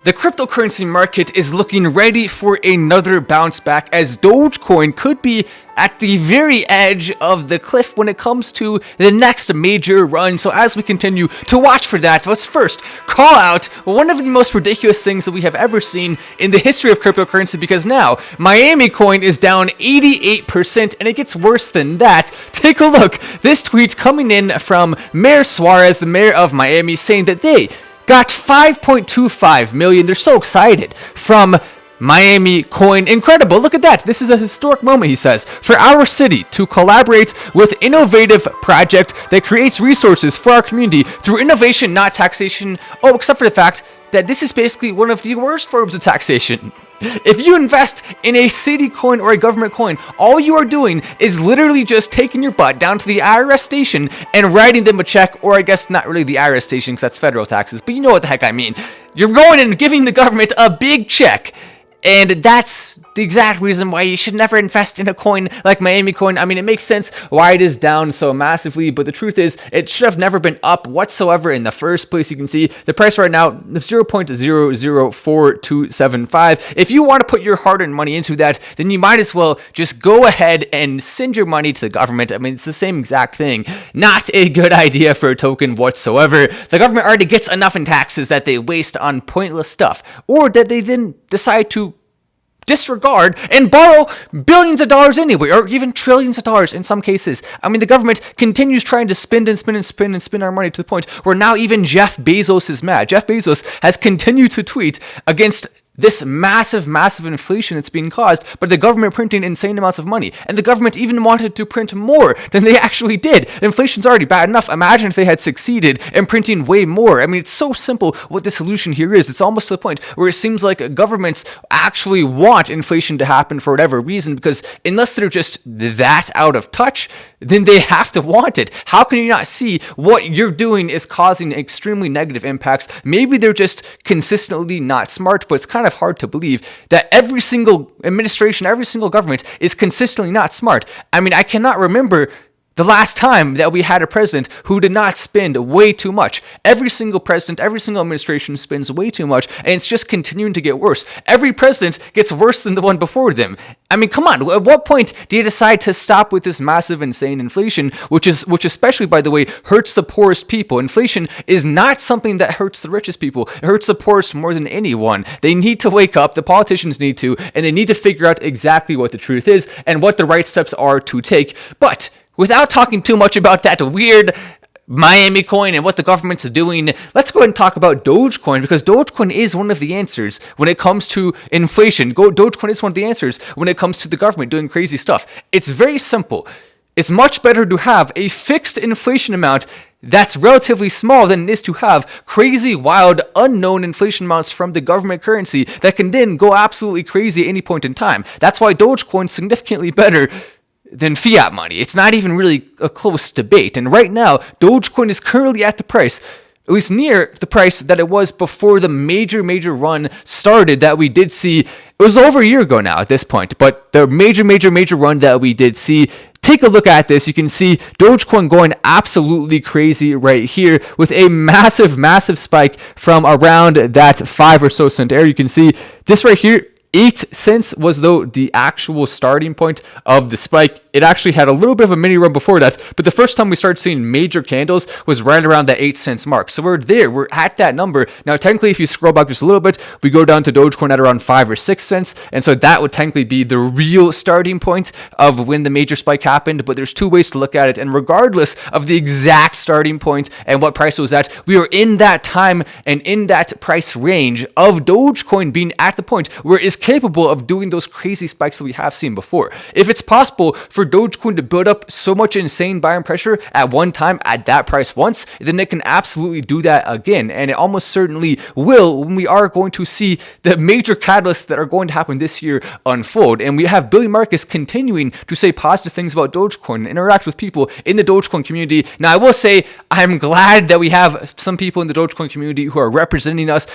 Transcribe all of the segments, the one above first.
The cryptocurrency market is looking ready for another bounce back, as Dogecoin could be at the very edge of the cliff when it comes to the next major run. So as we continue to watch for that, let's first call out one of the most ridiculous things that we have ever seen in the history of cryptocurrency, because now Miami coin is down 88%, and it gets worse than that. Take a look. This tweet coming in from Mayor Suarez, the mayor of Miami, saying that they got 5.25 million. They're so excited from Miami coin. Incredible. Look at that. This is a historic moment, he says, for our city to collaborate with innovative project that creates resources for our community through innovation, not taxation. Oh, except for the fact that this is basically one of the worst forms of taxation. If you invest in a city coin or a government coin, all you are doing is literally just taking your butt down to the IRS station and writing them a check, or I guess not really the IRS station because that's federal taxes, but you know what the heck I mean. You're going and giving the government a big check. And that's the exact reason why you should never invest in a coin like Miami coin. I mean, it makes sense why it is down so massively, but the truth is it should have never been up whatsoever in the first place. You can see the price right now, 0.004275. If you want to put your hard-earned money into that, then you might as well just go ahead and send your money to the government. I mean, it's the same exact thing. Not a good idea for a token whatsoever. The government already gets enough in taxes that they waste on pointless stuff, or that they then decide to disregard and borrow billions of dollars anyway, or even trillions of dollars in some cases. I mean, the government continues trying to spend our money to the point where now even Jeff Bezos is mad. Jeff Bezos has continued to tweet against this massive inflation that's being caused by the government printing insane amounts of money. And the government even wanted to print more than they actually did. Inflation's already bad enough. Imagine if they had succeeded in printing way more. I mean, it's so simple what the solution here is. It's almost to the point where it seems like governments actually want inflation to happen for whatever reason, because unless they're just that out of touch, then they have to want it. How can you not see what you're doing is causing extremely negative impacts? Maybe they're just consistently not smart, but it's kind of hard to believe that every single administration, every single government is consistently not smart. I mean, I cannot remember the last time that we had a president who did not spend way too much. Every single president, every single administration spends way too much, and it's just continuing to get worse. Every president gets worse than the one before them. I mean, come on, at what point do you decide to stop with this massive, insane inflation, which especially, by the way, hurts the poorest people? Inflation is not something that hurts the richest people. It hurts the poorest more than anyone. They need to wake up, the politicians need to, and they need to figure out exactly what the truth is and what the right steps are to take. But without talking too much about that weird Miami coin and what the government's doing, let's go ahead and talk about Dogecoin, because Dogecoin is one of the answers when it comes to inflation. Dogecoin is one of the answers when it comes to the government doing crazy stuff. It's very simple. It's much better to have a fixed inflation amount that's relatively small than it is to have crazy, wild, unknown inflation amounts from the government currency that can then go absolutely crazy at any point in time. That's why Dogecoin's significantly better than fiat money. It's not even really a close debate. And right now, Dogecoin is currently at the price, at least near the price that it was before the major run started that we did see. It was over a year ago now at this point, but the major run that we did see. Take a look at this. You can see Dogecoin going absolutely crazy right here with a massive spike from around that 5 or so cent area. You can see this right here. 8 cents was though the actual starting point of the spike. It actually had a little bit of a mini run before that, but the first time we started seeing major candles was right around that 8 cents mark. So we're there, we're at that number. Now technically, if you scroll back just a little bit, we go down to Dogecoin at around 5 or 6 cents, and so that would technically be the real starting point of when the major spike happened. But there's two ways to look at it, and regardless of the exact starting point and what price it was at, we are in that time and in that price range of Dogecoin being at the point where it is capable of doing those crazy spikes that we have seen before. If it's possible for Dogecoin to build up so much insane buying pressure at one time at that price once, then it can absolutely do that again, and it almost certainly will when we are going to see the major catalysts that are going to happen this year unfold. And we have Billy Marcus continuing to say positive things about Dogecoin and interact with people in the Dogecoin community. Now, I will say I'm glad that we have some people in the Dogecoin community who are representing us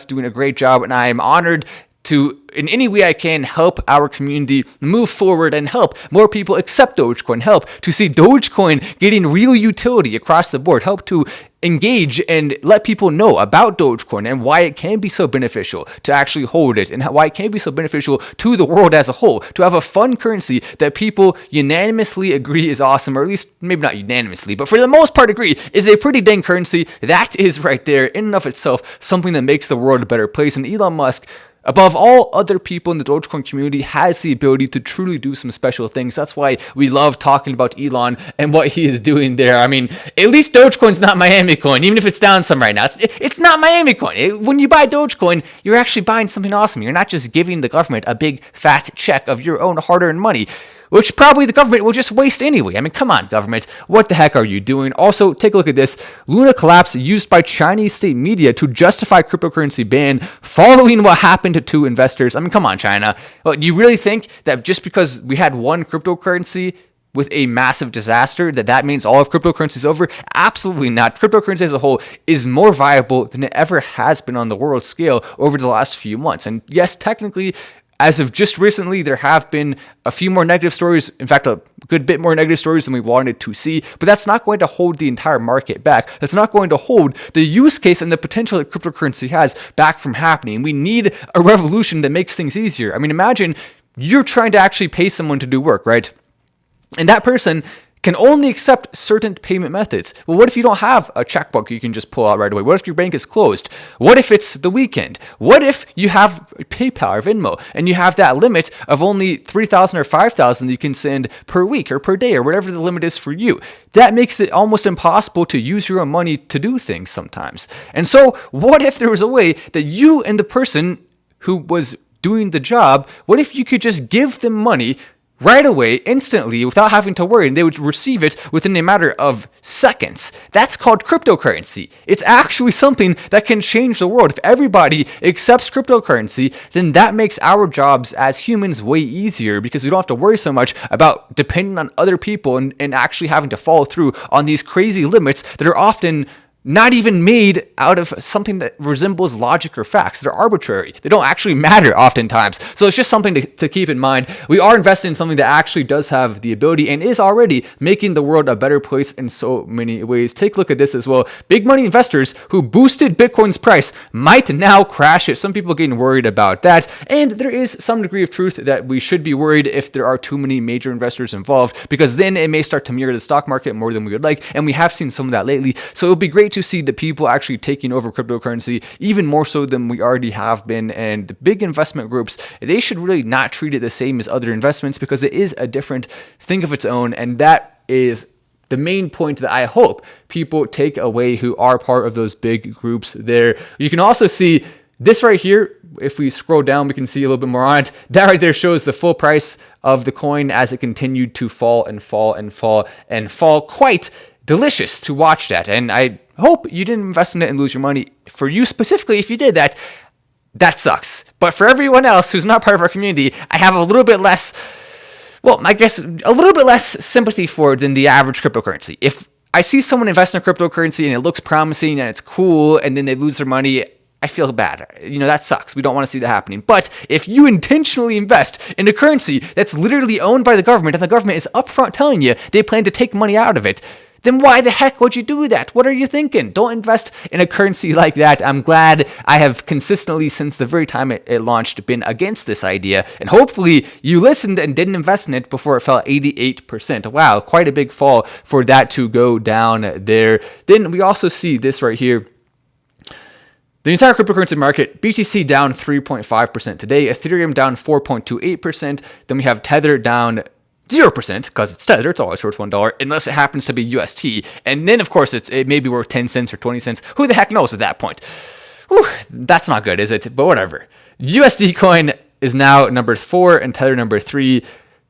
doing a great job, and I am honored to, in any way I can, help our community move forward and help more people accept Dogecoin, help to see Dogecoin getting real utility across the board, help to engage and let people know about Dogecoin and why it can be so beneficial to actually hold it, and why it can be so beneficial to the world as a whole, to have a fun currency that people unanimously agree is awesome, or at least maybe not unanimously, but for the most part agree is a pretty dang currency. That is right there in and of itself something that makes the world a better place. And Elon Musk, above all other people in the Dogecoin community, has the ability to truly do some special things. That's why we love talking about Elon and what he is doing there. I mean, at least Dogecoin's not Miami coin, even if it's down some right now. It's not Miami coin. When you buy Dogecoin, you're actually buying something awesome. You're not just giving the government a big fat check of your own hard-earned money, which probably the government will just waste anyway. I mean, come on, government. What the heck are you doing? Also, take a look at this. Luna collapse used by Chinese state media to justify cryptocurrency ban following what happened to investors. I mean, come on, China. Well, do you really think that just because we had one cryptocurrency with a massive disaster, that means all of cryptocurrency is over? Absolutely not. Cryptocurrency as a whole is more viable than it ever has been on the world scale over the last few months. And yes, technically, as of just recently, there have been a few more negative stories. In fact, a good bit more negative stories than we wanted to see. But that's not going to hold the entire market back. That's not going to hold the use case and the potential that cryptocurrency has back from happening. We need a revolution that makes things easier. I mean, imagine you're trying to actually pay someone to do work, right? And that person can only accept certain payment methods. Well, what if you don't have a checkbook you can just pull out right away? What if your bank is closed? What if it's the weekend? What if you have PayPal or Venmo and you have that limit of only 3,000 or 5,000 that you can send per week or per day or whatever the limit is for you? That makes it almost impossible to use your own money to do things sometimes. And so what if there was a way that you and the person who was doing the job, what if you could just give them money right away, instantly, without having to worry, and they would receive it within a matter of seconds? That's called cryptocurrency. It's actually something that can change the world. If everybody accepts cryptocurrency, then that makes our jobs as humans way easier, because we don't have to worry so much about depending on other people and actually having to follow through on these crazy limits that are often not even made out of something that resembles logic or facts. They're arbitrary. They don't actually matter oftentimes. So it's just something to keep in mind. We are investing in something that actually does have the ability and is already making the world a better place in so many ways. Take a look at this as well. Big money investors who boosted Bitcoin's price might now crash it. Some people are getting worried about that. And there is some degree of truth that we should be worried if there are too many major investors involved, because then it may start to mirror the stock market more than we would like. And we have seen some of that lately. So it would be great to see the people actually taking over cryptocurrency, even more so than we already have been. And the big investment groups, they should really not treat it the same as other investments, because it is a different thing of its own. And that is the main point that I hope people take away who are part of those big groups there. You can also see this right here. If we scroll down, we can see a little bit more on it. That right there shows the full price of the coin as it continued to fall and fall and fall and fall. Quite delicious to watch that. And I hope you didn't invest in it and lose your money. For you specifically, if you did that, that sucks. But for everyone else who's not part of our community, I have a little bit less, well, I guess a little bit less sympathy for it than the average cryptocurrency. If I see someone invest in a cryptocurrency and it looks promising and it's cool, and then they lose their money, I feel bad. That sucks. We don't want to see that happening. But if you intentionally invest in a currency that's literally owned by the government, and the government is upfront telling you they plan to take money out of it, then why the heck would you do that? What are you thinking? Don't invest in a currency like that. I'm glad I have consistently, since the very time it launched, been against this idea. And hopefully you listened and didn't invest in it before it fell 88%. Wow, quite a big fall for that to go down there. Then we also see this right here. The entire cryptocurrency market, BTC down 3.5% today, Ethereum down 4.28%. Then we have Tether down 0%, because it's Tether, it's always worth $1, unless it happens to be UST. And then, of course, it may be worth 10 cents or 20 cents. Who the heck knows at that point? Whew, that's not good, is it? But whatever. USD coin is now number 4 and Tether number 3,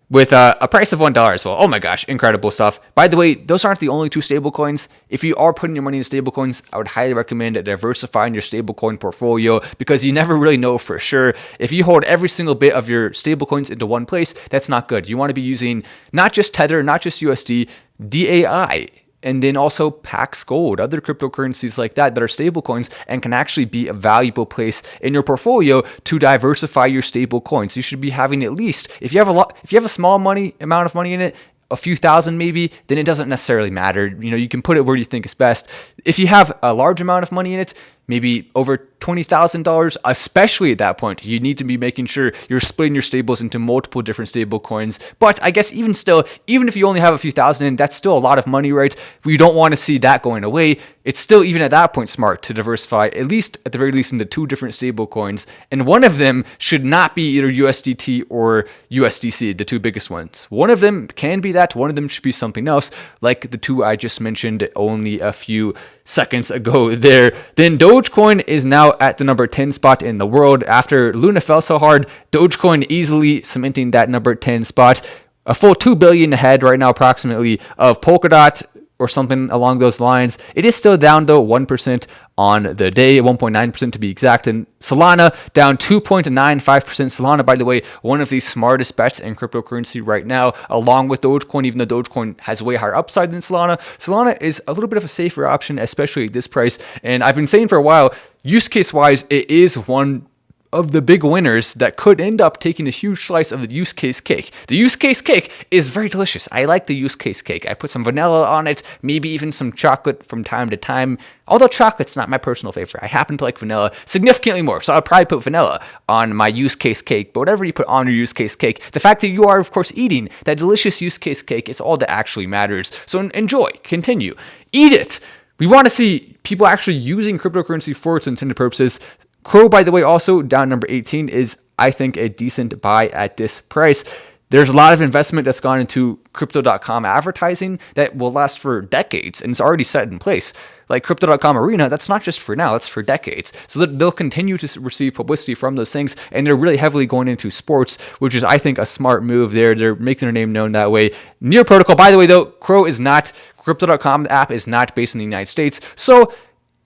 with a price of $1 as well. Oh my gosh, incredible stuff. By the way, those aren't the only two stablecoins. If you are putting your money in stablecoins, I would highly recommend diversifying your stablecoin portfolio, because you never really know for sure. If you hold every single bit of your stablecoins into one place, that's not good. You want to be using not just Tether, not just USD, DAI, and then also Pax Gold, other cryptocurrencies like that are stablecoins and can actually be a valuable place in your portfolio to diversify your stable coins. You should be having at least, if you have a small amount of money in it, a few thousand maybe, then it doesn't necessarily matter. You can put it where you think is best. If you have a large amount of money in it, maybe over $20,000, especially at that point, you need to be making sure you're splitting your stables into multiple different stable coins. But I guess even still, even if you only have a few thousand in, that's still a lot of money, right? We don't want to see that going away. It's still, even at that point, smart to diversify, at the very least, into 2 different stable coins. And one of them should not be either USDT or USDC, the 2 biggest ones. One of them can be that, one of them should be something else, like the 2 I just mentioned only a few seconds ago there. Then Dogecoin is now at the number 10 spot in the world. After Luna fell so hard, Dogecoin easily cementing that number 10 spot. A full 2 billion ahead right now approximately of Polkadot or something along those lines. It is still down though 1% on the day, 1.9% to be exact. And Solana down 2.95%. Solana, by the way, one of the smartest bets in cryptocurrency right now, along with Dogecoin, even though Dogecoin has way higher upside than Solana. Solana is a little bit of a safer option, especially at this price. And I've been saying for a while, use case wise, it is one of the big winners that could end up taking a huge slice of the use case cake. The use case cake is very delicious. I like the use case cake. I put some vanilla on it, maybe even some chocolate from time to time. Although chocolate's not my personal favorite. I happen to like vanilla significantly more. So I'll probably put vanilla on my use case cake. But whatever you put on your use case cake, the fact that you are, of course, eating that delicious use case cake is all that actually matters. So enjoy, continue, eat it. We want to see people actually using cryptocurrency for its intended purposes. Crow, by the way, also down number 18 is, I think, a decent buy at this price. There's a lot of investment that's gone into crypto.com advertising that will last for decades, and it's already set in place. Like crypto.com arena, that's not just for now, it's for decades. So that they'll continue to receive publicity from those things, and they're really heavily going into sports, which is, I think, a smart move there. They're making their name known that way. Near Protocol, by the way, though, crypto.com app is not based in the United States, so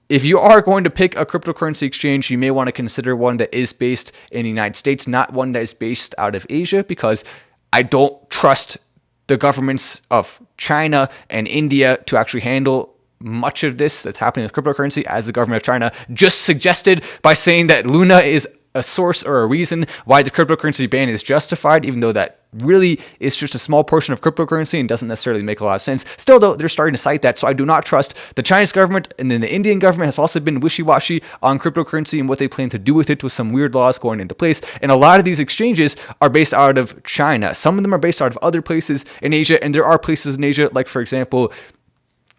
if you are going to pick a cryptocurrency exchange, you may want to consider one that is based in the United States, not one that is based out of Asia, because I don't trust the governments of China and India to actually handle much of this that's happening with cryptocurrency, as the government of China just suggested by saying that Luna is a source or a reason why the cryptocurrency ban is justified, even though that really is just a small portion of cryptocurrency and doesn't necessarily make a lot of sense. Still, though, they're starting to cite that, so I do not trust the Chinese government. And then the Indian government has also been wishy-washy on cryptocurrency and what they plan to do with it, with some weird laws going into place. And a lot of these exchanges are based out of China. Some of them are based out of other places in Asia, and there are places in Asia, like, for example,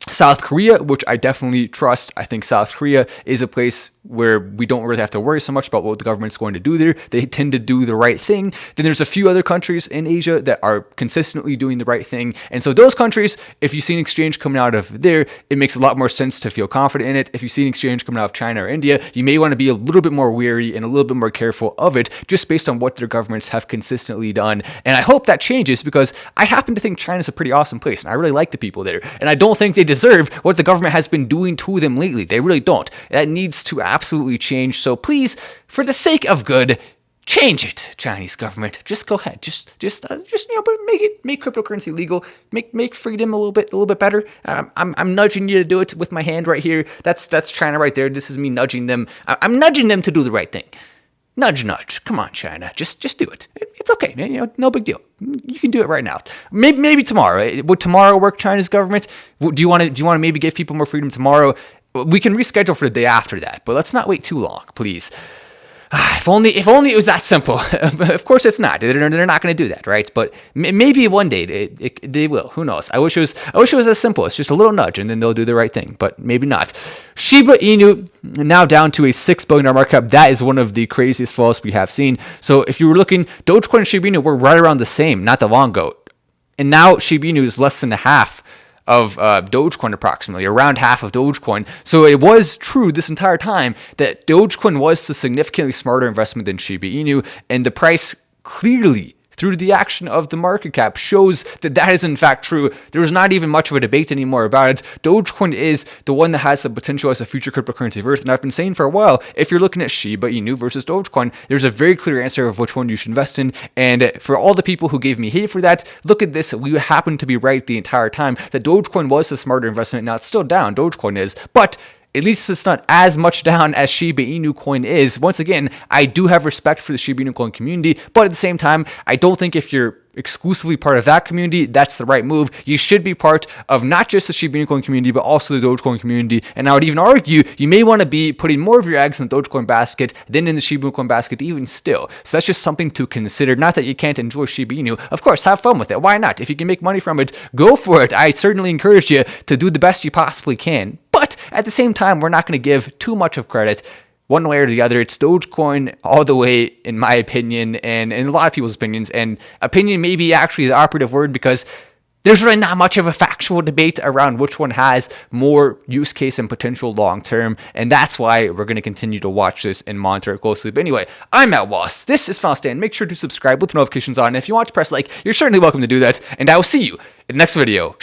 South Korea, which I definitely trust. I think South Korea is a place where we don't really have to worry so much about what the government's going to do there. They tend to do the right thing. Then there's a few other countries in Asia that are consistently doing the right thing. And so those countries, if you see an exchange coming out of there, it makes a lot more sense to feel confident in it. If you see an exchange coming out of China or India, you may want to be a little bit more wary and a little bit more careful of it, just based on what their governments have consistently done. And I hope that changes, because I happen to think China's a pretty awesome place, and I really like the people there. And I don't think they deserve what the government has been doing to them lately. They really don't. That needs to absolutely change. So please, for the sake of good, change it, Chinese government. Just go ahead. Just but make cryptocurrency legal. Make freedom a little bit better. I'm nudging you to do it with my hand right here. That's China right there. This is me nudging them. I'm nudging them to do the right thing. Nudge, nudge. Come on, China. Just do it. It's okay. No big deal. You can do it right now. Maybe tomorrow. Would tomorrow work, China's government? Do you want to maybe give people more freedom tomorrow? We can reschedule for the day after that, but let's not wait too long, please. If only it was that simple. Of course it's not. They're not going to do that, right? But maybe one day they will. Who knows? I wish it was as simple. It's just a little nudge, and then they'll do the right thing. But maybe not. Shiba Inu now down to a $6 billion market cap. That is one of the craziest falls we have seen. So if you were looking, Dogecoin and Shiba Inu were right around the same not that long ago, and now Shiba Inu is less than a half of Dogecoin, approximately around half of Dogecoin. So it was true this entire time that Dogecoin was a significantly smarter investment than Shiba Inu, and the price clearly, through the action of the market cap, shows that is in fact true. There was not even much of a debate anymore about it. Dogecoin is the one that has the potential as a future cryptocurrency worth, and I've been saying for a while, if you're looking at Shiba Inu versus Dogecoin, there's a very clear answer of which one you should invest in. And for all the people who gave me hate for that, look at this. We happen to be right the entire time that Dogecoin was the smarter investment. Now it's still down, Dogecoin is, but at least it's not as much down as Shiba Inu coin is. Once again, I do have respect for the Shiba Inu coin community, but at the same time, I don't think if you're exclusively part of that community, that's the right move. You should be part of not just the Shiba Coin community, but also the Dogecoin community. And I would even argue you may want to be putting more of your eggs in the Dogecoin basket than in the Shiba Coin basket even still. So that's just something to consider. Not that you can't enjoy Shiba Inu. Of course, have fun with it. Why not? If you can make money from it, go for it. I certainly encourage you to do the best you possibly can. But at the same time, we're not going to give too much of credit one way or the other. It's Dogecoin all the way, in my opinion, and in a lot of people's opinions. And opinion may be actually the operative word, because there's really not much of a factual debate around which one has more use case and potential long term. And that's why we're going to continue to watch this and monitor it closely. But anyway, I'm at Wallace. This is Final Stand. Make sure to subscribe with notifications on. And if you want to press like, you're certainly welcome to do that. And I will see you in the next video.